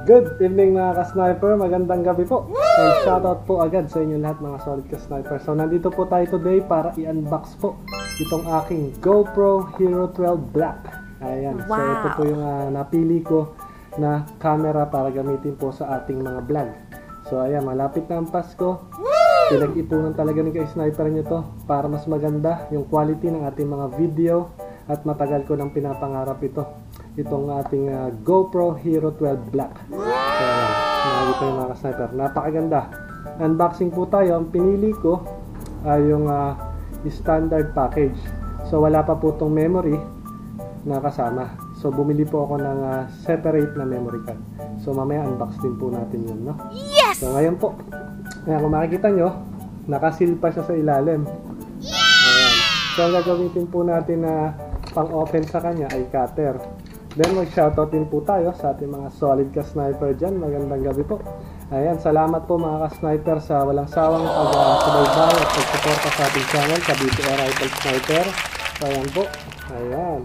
Good evening mga ka-sniper, magandang gabi po. And shoutout po agad sa inyo lahat mga solid ka-sniper. So nandito po tayo today para i-unbox po itong aking GoPro Hero 12 Black. Ayan, wow. So ito po yung napili ko na camera para gamitin po sa ating mga vlog. So ayan, malapit na ang Pasko. Pinag-ipunan talaga ni ka-sniper nyo to para mas maganda yung quality ng ating mga video. At matagal ko nang pinapangarap itong ating GoPro Hero 12 Black. So, nakikita yung mga ka-sniper. Napakaganda. Unboxing po tayo. Ang pinili ko ay yung standard package. So, wala pa po itong memory na kasama. So, bumili po ako ng separate na memory card. So, mamaya unbox din po natin yun, no? Yes! So, ngayon po, kung makikita nyo, nakasil pa siya sa ilalim. Ayan. So, ang gagamitin po natin na pang-open sa kanya ay cutter. Then mag-shoutout din po tayo sa ating mga solid ka-sniper dyan. Magandang gabi po. Ayan, salamat po mga ka-sniper sa walang sawang pag-subaybay at pag-suporta sa ating channel, sa BTR Rifle Sniper. So ayan po. Ayan.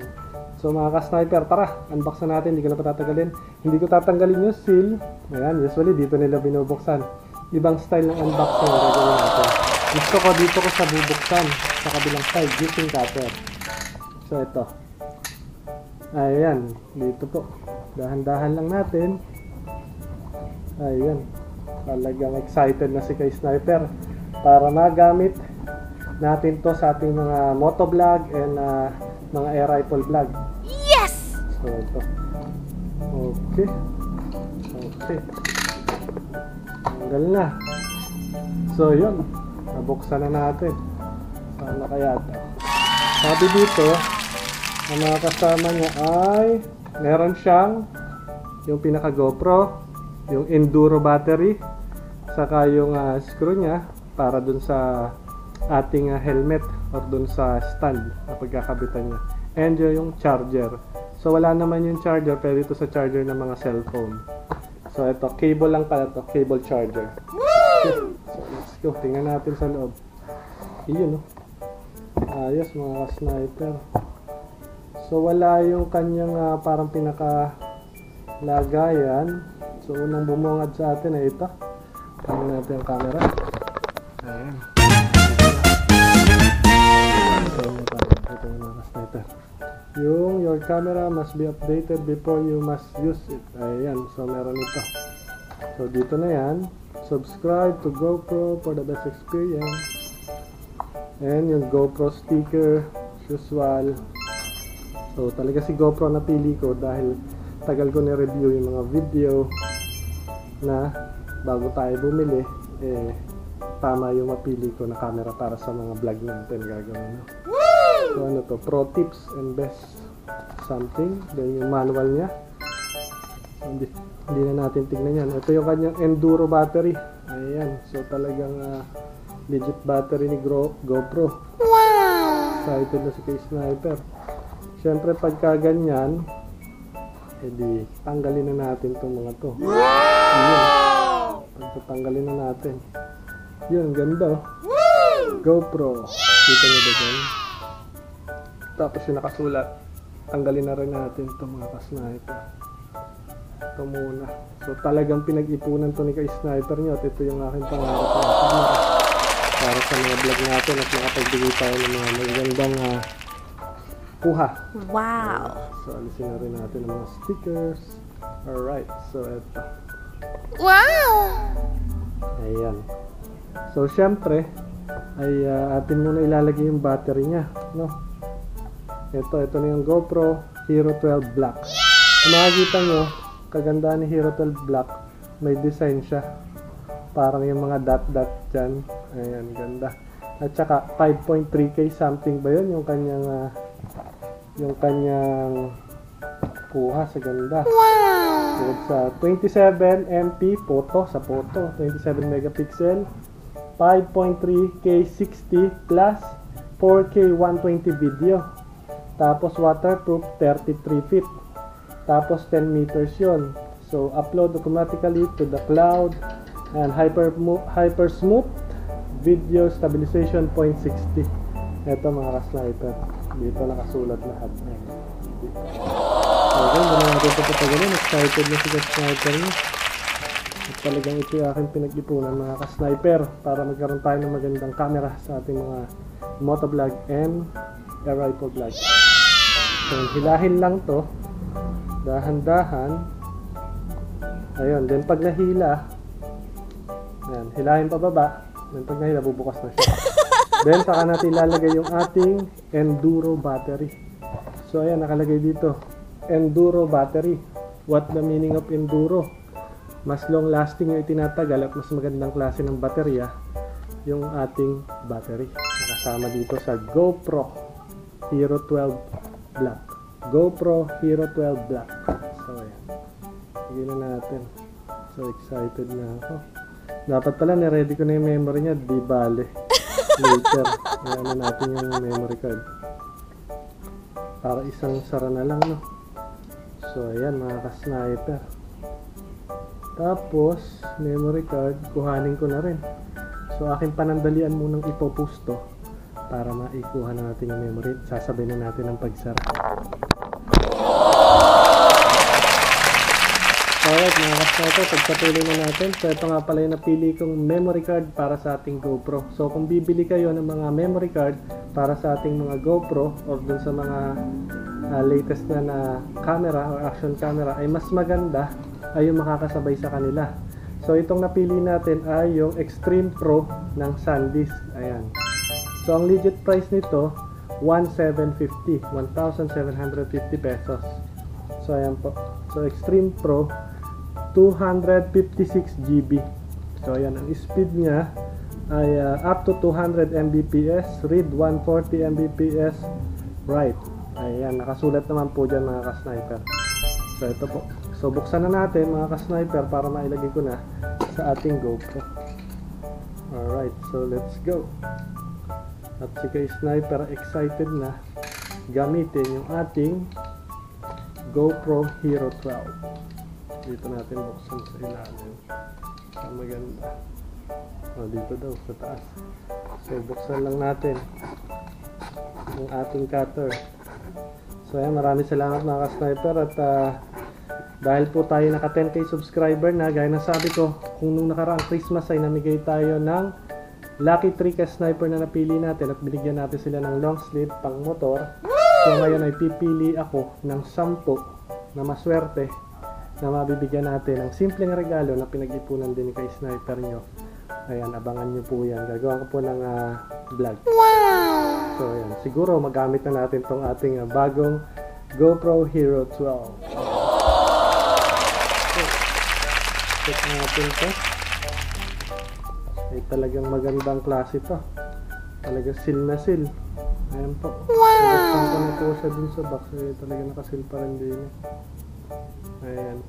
So mga ka-sniper, tara, unbox na natin. Hindi ko na patatagalin. Hindi ko tatanggalin yung seal. Ayan, usually dito nila binubuksan. Ibang style ng unboxing ang gagawin natin. Gusto ko dito ko sa bubuksan sa kabilang side using cutter. So ito. Ayan, dito po. Dahan-dahan lang natin. Ayan. Talagang excited na si ka-sniper para magamit natin to sa ating mga motovlog and mga air rifle vlog. Yes! So ito. Okay. Okay. Tanggal na. So yun. Nabuksan na natin. Sana kaya ito. Sabi dito, ang mga kasama niya ay meron siyang yung pinaka GoPro, yung enduro battery, saka yung screw niya para dun sa ating helmet or dun sa stand na pagkakabitan niya, and yung charger. So wala naman yung charger, pero ito sa charger ng mga cellphone. So ito, cable lang pala to, cable charger. Okay. So let's go, tingnan natin sa loob. Iyon, no? Ayos mga sniper. So wala yung kanyang parang pinaka lagayan. So unang bumungad sa atin ay ito. Tingnan natin ang camera. Ayan. Ito yung mga sniper. Yung your camera must be updated before you must use it. Ayan. So meron ito. So dito na yan. Subscribe to GoPro for the best experience. And yung GoPro sticker, usual. So talaga si GoPro napili ko dahil tagal ko na-review yung mga video na bago tayo bumili, tama yung mapili ko na camera para sa mga vlog natin gagawin. No? So ano to, pro tips and best something. Then yung manual niya. Hindi na natin tignan yan. Ito yung kanyang enduro battery. Ayan. So talagang legit battery ni GoPro. Wow! Excited na si ka-sniper. Siyempre pagka ganyan, edi tanggalin na natin itong mga to. Wow! Pagkatanggalin na natin. Yun, ganda. GoPro. Kita nyo ba dyan? Tapos yung nakasulat. Tanggalin na rin natin itong mga ka-sniper. Ito muna. So talagang pinag-ipunan to ni ka-sniper nyo at ito yung aking pangarap na para sa mga vlog natin at makapagbigay tayo ng mga magandang kuha. Wow! So alisin na rin natin ang mga stickers. Alright, so eto. Wow! Ayan. So syempre ay atin muna ilalagay yung battery niya, no? Ito na yung GoPro Hero 12 Black. Kung makikita nyo, kagandaan ni Hero 12 Black, may design siya. Parang yung mga dot dyan. Ayan, ganda. At saka 5.3K something ba yun? Yung kanyang kuha sa ganda. Wow! So, sa 27 MP photo, 27 megapixel, 5.3K 60 plus 4K 120 video. Tapos waterproof 33 feet. Tapos 10 meters yun. So upload automatically to the cloud and hyper smooth video stabilization 0.60. Ito mga ka-sniper, dito nakasulat lahat. Okay, hindi na natin ito patagalin. Excited na si ka-sniper niya. At talagang ito yung aking pinag-ipunan mga ka-sniper para magkaroon tayo ng magandang camera sa ating mga motovlog and air rifle vlog. So, hilahin lang to. Dahan-dahan. Ayun, then pag nahila, ayan, hilahin pababa. Then pag nahila, bubukas na siya. Then saka natin ilalagay yung ating enduro battery. So ayan, nakalagay dito, enduro battery. What the meaning of enduro? Mas long lasting yung itinatagal at mas magandang klase ng baterya yung ating battery. Nakasama dito sa GoPro Hero 12 Black. GoPro Hero 12 Black. So ayan, sige na natin. So excited na ako. Dapat pala na-ready ko na yung memory niya, di bale. Later, ayan na natin yung memory card. Para isang sara na lang, no? So, ayan mga ka-sniper. Tapos, memory card, kuhanin ko na rin. So, aking panandalian munang ipopost to para maikuha na natin yung memory. Sasabay na natin ang pagsara. Alright mga ka-sniper, pagpatuloy na natin. So ito nga pala yung napili kong memory card para sa ating GoPro. So kung bibili kayo ng mga memory card para sa ating mga GoPro or dun sa mga latest na camera or action camera, ay mas maganda ay yung makakasabay sa kanila. So itong napili natin ay yung Extreme Pro ng SanDisk. Ayan. So ang legit price nito, 1,750 pesos. So ayan po. So Extreme Pro 256 GB. So ayan, ang speed niya ay up to 200 Mbps, read 140 Mbps, write. Ayan, nakasulat naman po dyan mga ka-sniper. So ito po. So buksan na natin mga ka-sniper para mailagay ko na sa ating GoPro. Alright, so let's go. At si ka-sniper excited na gamitin yung ating GoPro Hero 12. Dito natin buksan sa ilalim. Maganda. Dito daw sa taas. So buksan lang natin yung ating cutter. So ayan, maraming salamat mga ka-sniper. At dahil po tayo naka 10k subscriber na, gaya ng sabi ko, kung nung nakaraang Christmas ay namigay tayo ng Lucky 3 ka-sniper na napili natin at binigyan natin sila ng long sleeve pang motor. So ngayon ay pipili ako ng 10 na maswerte na mabibigyan natin ng simpleng regalo na pinag-ipunan din ni ka-sniper nyo. Ayan, abangan nyo po yan. Gagawa ko po ng vlog. Wow! So ayan, siguro magamit na natin tong ating bagong GoPro Hero 12. So, check natin to. Ay talagang magandang klase to. Talagang seal na seal. Ayan po. Wow! Nagpang ko na po siya dun sa box. Ay talagang nakasil pa rin din. Ayan.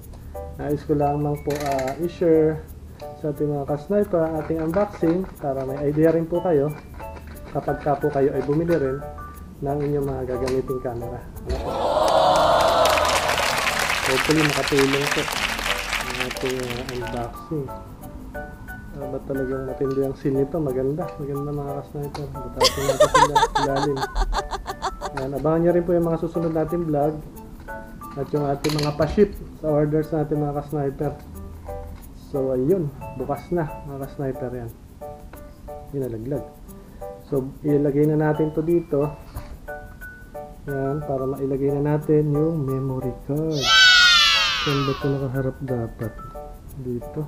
Nais ko lamang po i-share sa ating mga ka-sniper ang ating unboxing para may idea rin po kayo kapag ka po kayo ay bumili rin ng inyong mga gagamiting camera. Hopefully makatulong po ang ating unboxing. Ba't talagang matindi ang seal nito? Maganda. Maganda mga ka-sniper. Batasin natin sila ilalim. Ayan, abangan nyo rin po yung mga susunod natin vlog at yung ating mga pa-ship sa orders natin mga ka-sniper. So ayun, bukas na mga ka-sniper yan. Yun, nalaglag. So ilagay na natin to dito. Yan, para mailagay na natin yung memory card. Saan ba ito nakaharap dapat? Dito.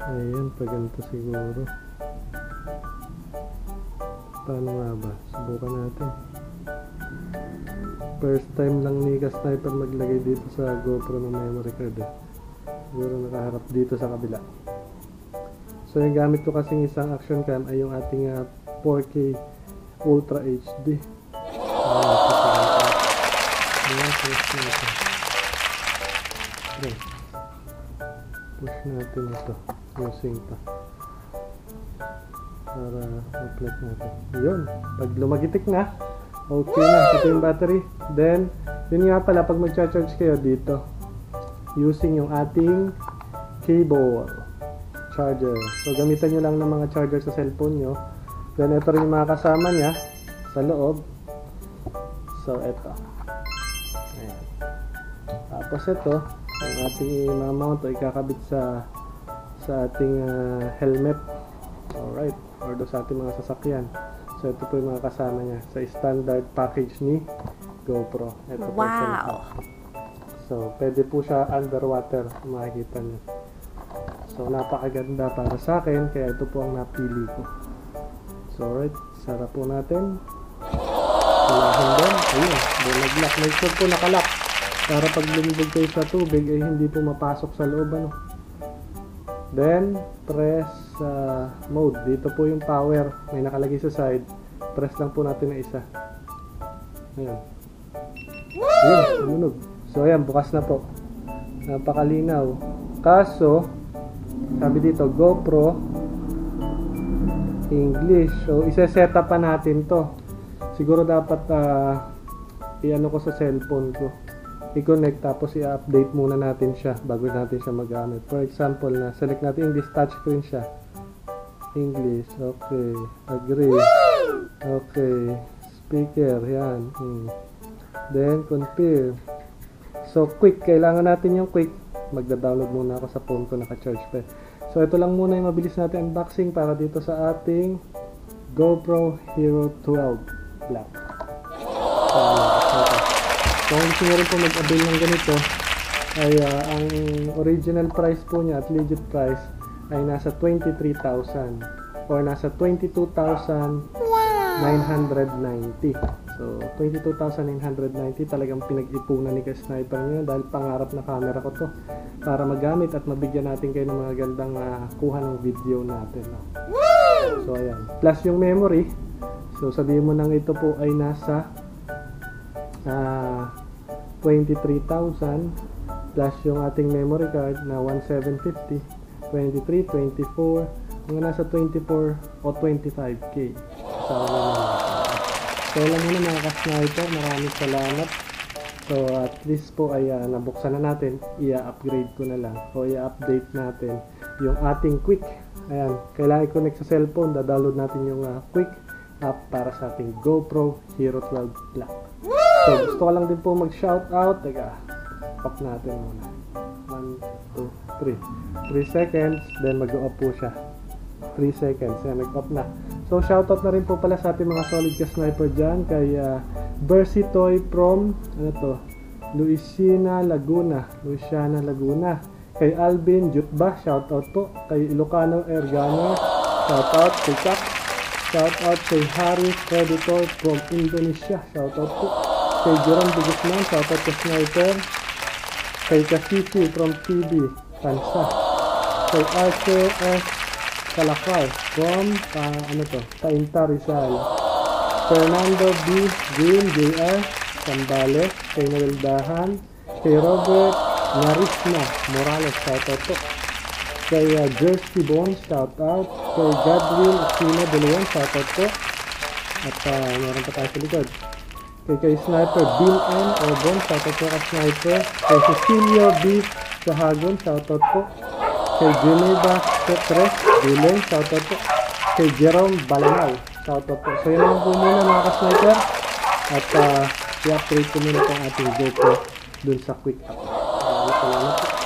Ayan, paganto siguro. Paano nga ba? Subukan natin. First time lang ni ka-sniper maglagay dito sa GoPro ng memory card. Siguro nakaharap dito sa kabila. So yung gamit ko kasing isang action cam ay yung ating 4K Ultra HD. Push natin ito using ito para ma-plug natin. Yun, pag lumagitik na, okay na. Ito yung battery. Then yun nga pala, pag mag-charge kayo dito using yung ating cable charger. So gamitan nyo lang ng mga charger sa cellphone nyo. Then ito rin yung mga kasama nya sa loob. So ito. Ayan. Tapos ito, ang ating i-mount o ikakabit sa ating helmet. Alright, or do sa ating mga sasakyan. So ito po yung mga kasama niya sa standard package ni GoPro. Ito po yung cellphone. Wow. So pwede po siya underwater, makikita niyo. So napakaganda para sa akin, kaya ito po ang napili ko. So alright, sarap po natin. Kailangan din. Ayun, nag-lock. Make sure po nakalock. Para pag lumibog kayo sa tubig, ay hindi po mapasok sa loob. Ano? Then, press mode. Dito po yung power. May nakalagay sa side. Press lang po natin na isa. Ayan. Ayun, tumunog. So ayan, bukas na po. Napakalinaw. Kaso, sabi dito, GoPro English. So, isa-set up pa natin to. Siguro dapat i-ano ko sa cellphone ko. I-connect tapos i-update muna natin siya bago natin siya magamit. For example, na select natin English touchscreen siya. English, okay. Agree. Okay. Speaker, yan. Then, confirm. So, quick. Kailangan natin yung quick. Magda-download muna ako sa phone ko, naka-charge pa. So, ito lang muna yung mabilis natin unboxing para dito sa ating GoPro Hero 12 Black. So, kung gusto nyo rin po mag-avail ng ganito, ay ang original price po niya at legit price ay nasa 23,000 or nasa 22,990. So, 22,990 talagang pinag-ipunan ni Ka-Sniper niya dahil pangarap na camera ko to para magamit at mabigyan natin kayo ng mga gandang kuha ng video natin. No? So, ayan. Plus yung memory. So, sabihin mo nang ito po ay nasa 23,000 plus yung ating memory card na 1,750, 23, 24, mga nasa 24 o 25k. So, lang muna mga ka-sniper, maraming salamat. So, at least po ay nabuksan na natin, i-upgrade ko na lang o i-update natin yung ating quick. Ayan, kailangan i-connect sa cellphone, da-download natin yung quick app para sa ating GoPro Hero 12 Black. So, gusto ko lang din po mag-shoutout. Teka, pop natin muna. 1, 2, 3. 3 seconds, then mag-off po siya. 3 seconds, yan, nag-off na. So, shoutout na rin po pala sa ating mga solid ka-sniper dyan. Kay Versitoy from, Louisiana, Laguna. Kay Alvin Jutba, shoutout po. Kay Ilocano Ergano, shoutout. Kay Kak, shoutout. Kay Harry Creditor from Indonesia, shoutout po. Kay Jerome de Guzman, shoutout ka sniper. Kay Kasisi from TV, Tansa. Kay Archer S. Kalakar from, Tainta Rizal. Fernando B. Green Jr. Sambales. Kay Noel Dahan. Kay Robert Narisma Morales, shoutout po. Kay Jersey Bones, shoutout. Kay Godwin Aquino De Leon, shoutout po. At meron pa tayo sa likod. Kay Sniper Bill N. Obon, shoutout po ka Sniper. Kay Cecilio B. Sahagon, shoutout po. Kay Geneva Cetres Bileng, shoutout po. Kay Jerome Balanal, shoutout po. So yun lang po muna mga ka-sniper. At i-upgrade ko muna itong ating GoPro dun sa quick app. Salamat po.